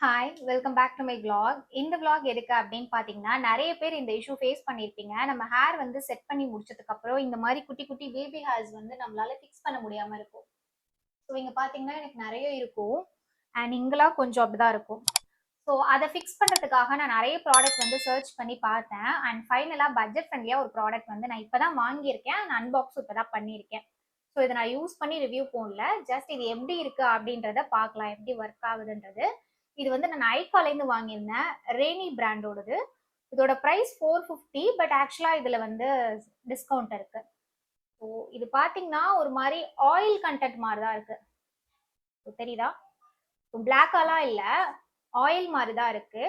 Hi welcome back to my vlog. இந்த vlog எதுக்கு அப்படின்னு பார்த்தீங்கன்னா நிறைய பேர் இந்த இஷ்யூ ஃபேஸ் பண்ணியிருப்பீங்க. நம்ம ஹேர் வந்து செட் பண்ணி முடிச்சதுக்கு அப்புறம் இந்த மாதிரி குட்டி குட்டி பேபி ஹேர்ஸ் வந்து நம்மளால ஃபிக்ஸ் பண்ண முடியாம இருக்கும். ஸோ இங்க பார்த்தீங்கன்னா எனக்கு நிறைய இருக்கும் அண்ட் இங்கெல்லாம் கொஞ்சம் அப்படிதான் இருக்கும். ஸோ அதை ஃபிக்ஸ் பண்ணுறதுக்காக நான் நிறைய ப்ராடக்ட் வந்து சர்ச் பண்ணி பார்த்தேன் அண்ட் ஃபைனலாக பட்ஜெட் ஃப்ரெண்ட்லியாக ஒரு ப்ராடக்ட் வந்து நான் இப்போ தான் வாங்கியிருக்கேன் அண்ட் அன்பாக்ஸும் இப்போ தான் பண்ணியிருக்கேன். ஸோ இதை நான் யூஸ் பண்ணி ரிவ்யூ போடல, ஜஸ்ட் இது எப்படி இருக்கு அப்படின்றத பார்க்கலாம், எப்படி ஒர்க் ஆகுதுன்றது. இது வந்து நான் ஐகாலேருந்து வாங்கியிருந்தேன், ரேனி பிராண்டோடது. இதோட ப்ரைஸ் 450, பட் ஆக்சுவலாக இதில் வந்து டிஸ்கவுண்ட் இருக்கு. ஸோ இது பார்த்தீங்கன்னா ஒரு மாதிரி ஆயில் கண்டென்ட் மாதிரி தான் இருக்கு. தெரியுதா? பிளாக்காலாம் இல்லை, ஆயில் மாதிரி தான் இருக்கு.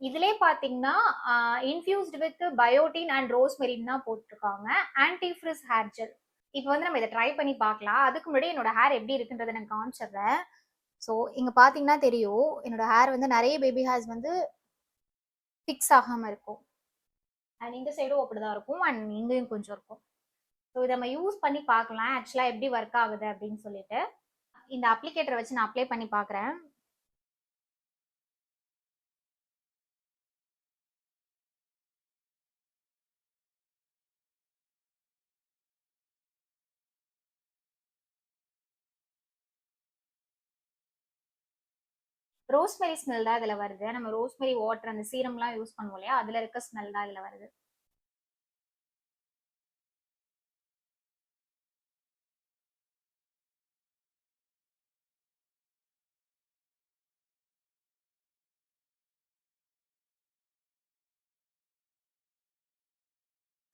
இதுலேயே பார்த்தீங்கன்னா இன்ஃபியூஸ்டு வித் பயோட்டின் அண்ட் ரோஸ்மெரின் தான் போட்டிருக்காங்க. Anti frizz hair gel. இப்போ வந்து நம்ம இதை ட்ரை பண்ணி பார்க்கலாம். அதுக்கு முன்னாடி என்னோட ஹேர் எப்படி இருக்குன்றதை நான் காமிச்சிடுறேன். ஸோ இங்கே பார்த்தீங்கன்னா தெரியும், என்னோட ஹேர் வந்து நிறைய பேபி ஹேர்ஸ் வந்து ஃபிக்ஸ் ஆகாமல் இருக்கும் அண்ட் இந்த சைடும் அப்படிதான் இருக்கும் அண்ட் இங்கேயும் கொஞ்சம் இருக்கும். ஸோ இதை நம்ம யூஸ் பண்ணி பார்க்கலாம் ஆக்சுவலாக எப்படி ஒர்க் ஆகுது அப்படின்னு சொல்லிட்டு. இந்த அப்ளிகேட்டரை வச்சு நான் அப்ளை பண்ணி பார்க்குறேன். ரோஸ்மெரி ஸ்மெல் தான் இதில் வருது. நம்ம ரோஸ்மெரி வாட்டர் அந்த சீரம்லாம் யூஸ் பண்ணுவோம் இல்லையா, அதில் இருக்க ஸ்மெல் தான் இதில் வருது.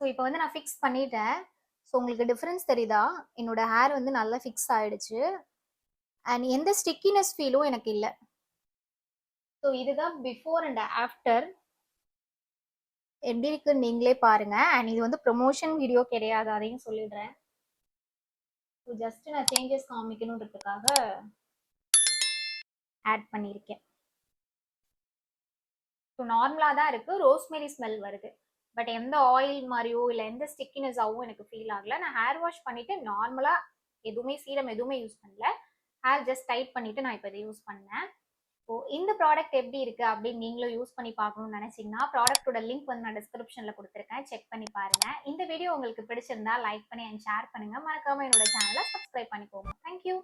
ஸோ இப்போ வந்து நான் ஃபிக்ஸ் பண்ணிட்டேன். ஸோ உங்களுக்கு டிஃப்ரென்ஸ் தெரியுதா? என்னோட ஹேர் வந்து நல்லா ஃபிக்ஸ் ஆயிடுச்சு அண்ட் எந்த ஸ்டிக்கினஸ் ஃபீலும் எனக்கு இல்லை. ஸோ இதுதான் பிஃபோர் அண்ட் ஆஃப்டர். எப்படி இருக்குன்னு நீங்களே பாருங்க. அண்ட் இது வந்து ப்ரொமோஷன் வீடியோ கிடையாது, அதையும் சொல்லிடுறேன். ஸோ ஜஸ்ட் நான் சேஞ்சஸ் காமிக்கணுன்றதுக்காக ஆட் பண்ணியிருக்கேன். ஸோ நார்மலாக தான் இருக்கு, ரோஸ்மெரி ஸ்மெல் வருது. பட் எந்த ஆயில் மாதிரியோ இல்லை எந்த ஸ்டிக்கினஸாகவும் எனக்கு ஃபீல் ஆகல. நான் ஹேர் வாஷ் பண்ணிட்டு நார்மலாக எதுவுமே சீரம் எதுவுமே யூஸ் பண்ணல. ஹேர் ஜஸ்ட் டைட் பண்ணிட்டு நான் இப்போ இதை யூஸ் பண்ணேன். ஸோ இந்த ப்ராடக்ட் எப்படி இருக்கு அப்படின்னு நீங்களும் யூஸ் பண்ணி பார்க்கணும்னு நினைச்சீங்கன்னா ப்ராடக்ட்டோட லிங்க் வந்து நான் டிஸ்கிரிப்ஷன்ல கொடுத்துருக்கேன், செக் பண்ணி பாருங்க. இந்த வீடியோ உங்களுக்கு பிடிச்சிருந்தா லைக் பண்ணி அண்ட் ஷேர் பண்ணுங்க. மறக்காம என்னோட சேனலை சப்ஸ்கிரைப் பண்ணிக்கோங்க. தேங்க்யூ.